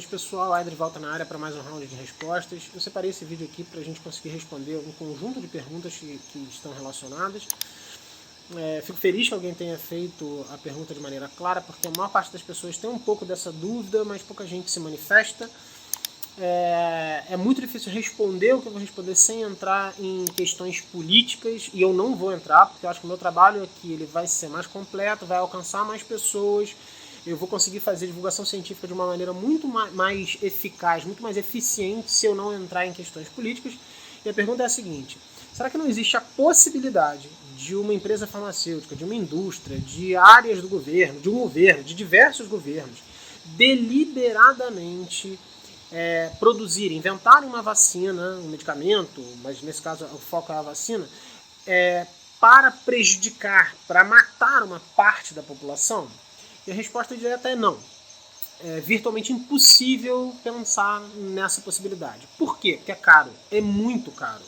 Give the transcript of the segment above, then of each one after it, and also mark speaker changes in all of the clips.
Speaker 1: noite, pessoal. Adri volta na área para mais um round de respostas. Eu separei esse vídeo aqui para a gente conseguir responder um conjunto de perguntas que estão relacionadas. Fico feliz que alguém tenha feito a pergunta de maneira clara, porque a maior parte das pessoas tem um pouco dessa dúvida, mas pouca gente se manifesta. É muito difícil responder o que eu vou responder sem entrar em questões políticas, e eu não vou entrar, porque eu acho que o meu trabalho aqui ele vai ser mais completo, vai alcançar mais pessoas. Eu vou conseguir fazer divulgação científica de uma maneira muito mais eficaz, muito mais eficiente se eu não entrar em questões políticas. E a pergunta é a seguinte: será que não existe a possibilidade de uma empresa farmacêutica, de uma indústria, de áreas do governo, de um governo, de diversos governos, deliberadamente produzirem, inventarem uma vacina, um medicamento, mas nesse caso o foco é a vacina, para prejudicar, para matar uma parte da população? E a resposta direta é não. É virtualmente impossível pensar nessa possibilidade. Por quê? Porque é caro. É muito caro.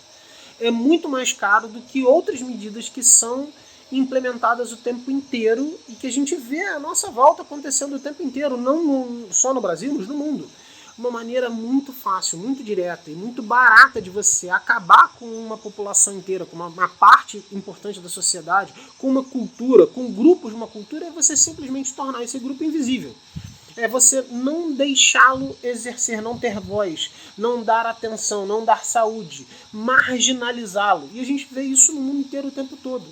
Speaker 1: É muito mais caro do que outras medidas que são implementadas o tempo inteiro e que a gente vê à nossa volta acontecendo o tempo inteiro, não só no Brasil, mas no mundo. Uma maneira muito fácil, muito direta e muito barata de você acabar com uma população inteira, com uma parte importante da sociedade, com uma cultura, com grupos de uma cultura, é você simplesmente tornar esse grupo invisível. É você não deixá-lo exercer, não ter voz, não dar atenção, não dar saúde, marginalizá-lo. E a gente vê isso no mundo inteiro o tempo todo.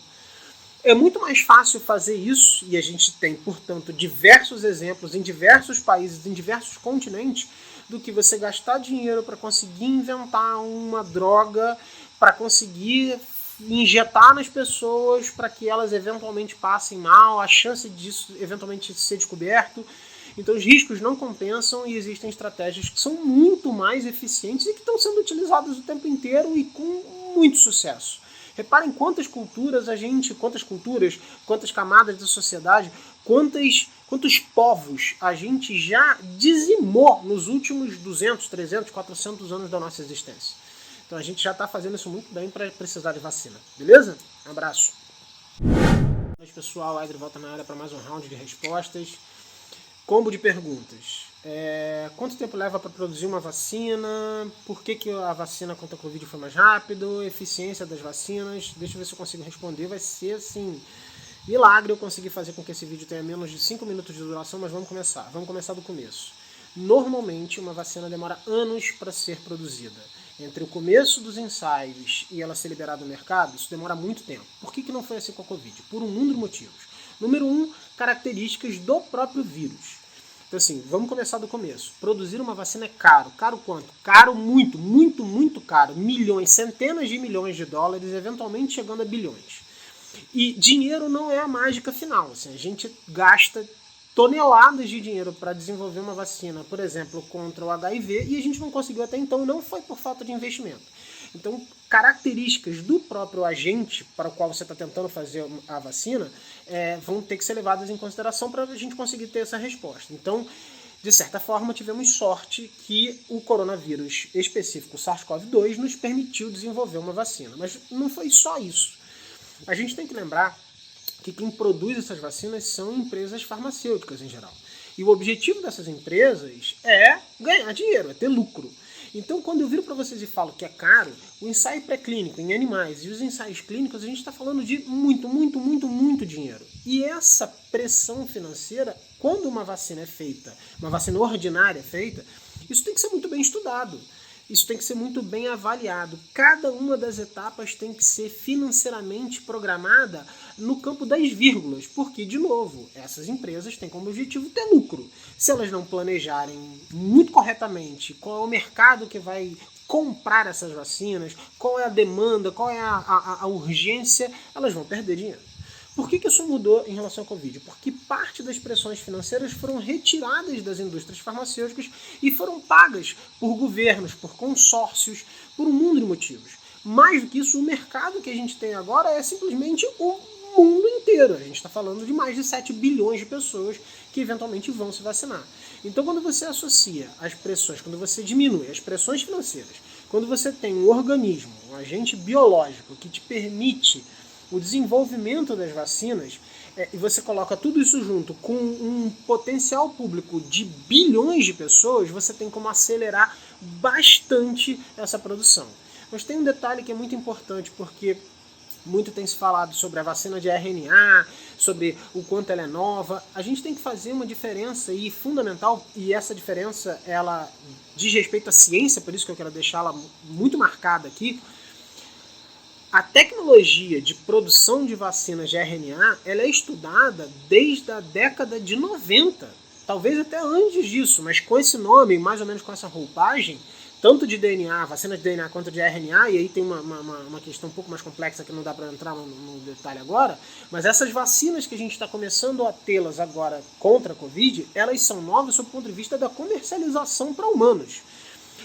Speaker 1: É muito mais fácil fazer isso, e a gente tem, portanto, diversos exemplos em diversos países, em diversos continentes, do que você gastar dinheiro para conseguir inventar uma droga, para conseguir injetar nas pessoas para que elas eventualmente passem mal, a chance disso eventualmente ser descoberto. Então os riscos não compensam e existem estratégias que são muito mais eficientes e que estão sendo utilizadas o tempo inteiro e com muito sucesso. Reparem quantas culturas, quantas camadas da sociedade, quantos povos a gente já dizimou nos últimos 200, 300, 400 anos da nossa existência. Então a gente já está fazendo isso muito bem para precisar de vacina. Beleza? Um abraço. Boa noite, pessoal. Adri volta na área para mais um round de respostas. Combo de perguntas. Quanto tempo leva para produzir uma vacina? Por que a vacina contra a Covid foi mais rápido? Eficiência das vacinas? Deixa eu ver se eu consigo responder. Vai ser assim, milagre eu conseguir fazer com que esse vídeo tenha menos de 5 minutos de duração, mas vamos começar. Vamos começar do começo. Normalmente uma vacina demora anos para ser produzida. Entre o começo dos ensaios e ela ser liberada no mercado, isso demora muito tempo. Por que não foi assim com a Covid? Por um mundo de motivos. Número 1, características do próprio vírus. Então assim, vamos começar do começo. Produzir uma vacina é caro. Caro quanto? Caro muito, muito, muito caro. Milhões, centenas de milhões de dólares, eventualmente chegando a bilhões. E dinheiro não é a mágica final. Assim, a gente gasta toneladas de dinheiro para desenvolver uma vacina, por exemplo, contra o HIV, e a gente não conseguiu até então, não foi por falta de investimento. Então, características do próprio agente para o qual você está tentando fazer a vacina vão ter que ser levadas em consideração para a gente conseguir ter essa resposta. Então, de certa forma, tivemos sorte que o coronavírus específico, o SARS-CoV-2, nos permitiu desenvolver uma vacina. Mas não foi só isso. A gente tem que lembrar que quem produz essas vacinas são empresas farmacêuticas em geral. E o objetivo dessas empresas é ganhar dinheiro, é ter lucro. Então, quando eu viro para vocês e falo que é caro, o ensaio pré-clínico em animais e os ensaios clínicos, a gente está falando de muito, muito, muito, muito dinheiro. E essa pressão financeira, quando uma vacina é feita, uma vacina ordinária é feita, isso tem que ser muito bem estudado. Isso tem que ser muito bem avaliado. Cada uma das etapas tem que ser financeiramente programada no campo das vírgulas, porque, de novo, essas empresas têm como objetivo ter lucro. Se elas não planejarem muito corretamente qual é o mercado que vai comprar essas vacinas, qual é a demanda, qual é a urgência, elas vão perder dinheiro. Por que isso mudou em relação ao Covid? Porque parte das pressões financeiras foram retiradas das indústrias farmacêuticas e foram pagas por governos, por consórcios, por um mundo de motivos. Mais do que isso, o mercado que a gente tem agora é simplesmente o mundo inteiro. A gente está falando de mais de 7 bilhões de pessoas que eventualmente vão se vacinar. Então, quando você associa as pressões, quando você diminui as pressões financeiras, quando você tem um organismo, um agente biológico que te permite o desenvolvimento das vacinas, e você coloca tudo isso junto com um potencial público de bilhões de pessoas, você tem como acelerar bastante essa produção. Mas tem um detalhe que é muito importante, porque muito tem se falado sobre a vacina de RNA, sobre o quanto ela é nova. A gente tem que fazer uma diferença e fundamental, e essa diferença ela diz respeito à ciência, por isso que eu quero deixá-la muito marcada aqui. A tecnologia de produção de vacinas de RNA ela é estudada desde a década de 90, talvez até antes disso, mas com esse nome, mais ou menos com essa roupagem, tanto de DNA, vacina de DNA quanto de RNA, e aí tem uma questão um pouco mais complexa que não dá para entrar no detalhe agora, mas essas vacinas que a gente está começando a tê-las agora contra a Covid, elas são novas sob o ponto de vista da comercialização para humanos.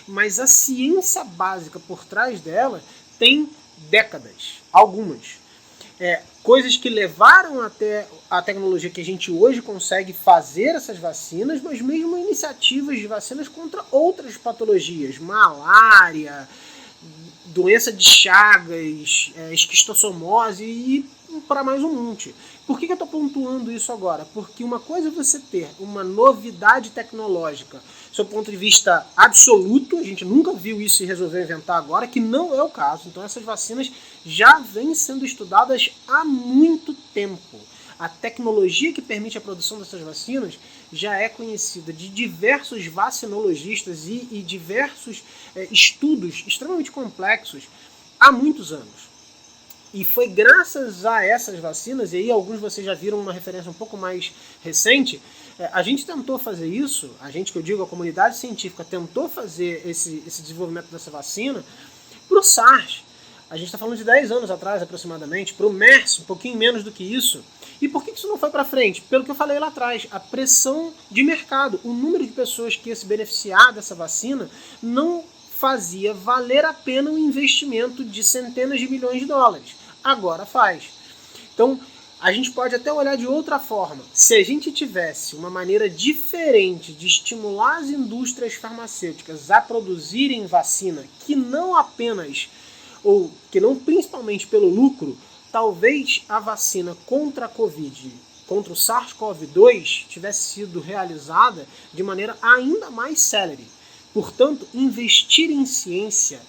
Speaker 1: Mas a ciência básica por trás dela tem décadas, algumas. Coisas que levaram até a tecnologia que a gente hoje consegue fazer essas vacinas, mas mesmo iniciativas de vacinas contra outras patologias, malária, doença de Chagas, esquistossomose e para mais um monte. Por que eu estou pontuando isso agora? Porque uma coisa é você ter uma novidade tecnológica, do ponto de vista absoluto, a gente nunca viu isso e resolveu inventar agora, que não é o caso. Então essas vacinas já vêm sendo estudadas há muito tempo. A tecnologia que permite a produção dessas vacinas já é conhecida de diversos vacinologistas e diversos estudos extremamente complexos há muitos anos. E foi graças a essas vacinas, e aí alguns de vocês já viram uma referência um pouco mais recente, a gente tentou fazer isso, a gente que eu digo, a comunidade científica tentou fazer esse desenvolvimento dessa vacina para o SARS. A gente está falando de 10 anos atrás aproximadamente, para o MERS, um pouquinho menos do que isso. E por que isso não foi para frente? Pelo que eu falei lá atrás, a pressão de mercado, o número de pessoas que ia se beneficiar dessa vacina não fazia valer a pena um investimento de centenas de milhões de dólares. Agora faz. Então, a gente pode até olhar de outra forma. Se a gente tivesse uma maneira diferente de estimular as indústrias farmacêuticas a produzirem vacina, que não apenas, ou que não principalmente pelo lucro, talvez a vacina contra a Covid, contra o SARS-CoV-2, tivesse sido realizada de maneira ainda mais célere. Portanto, investir em ciência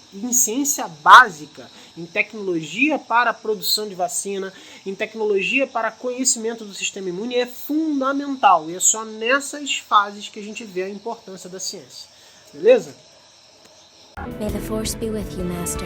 Speaker 1: básica, em tecnologia para a produção de vacina, em tecnologia para conhecimento do sistema imune é fundamental. E é só nessas fases que a gente vê a importância da ciência. Beleza?
Speaker 2: May the force be with you, Master.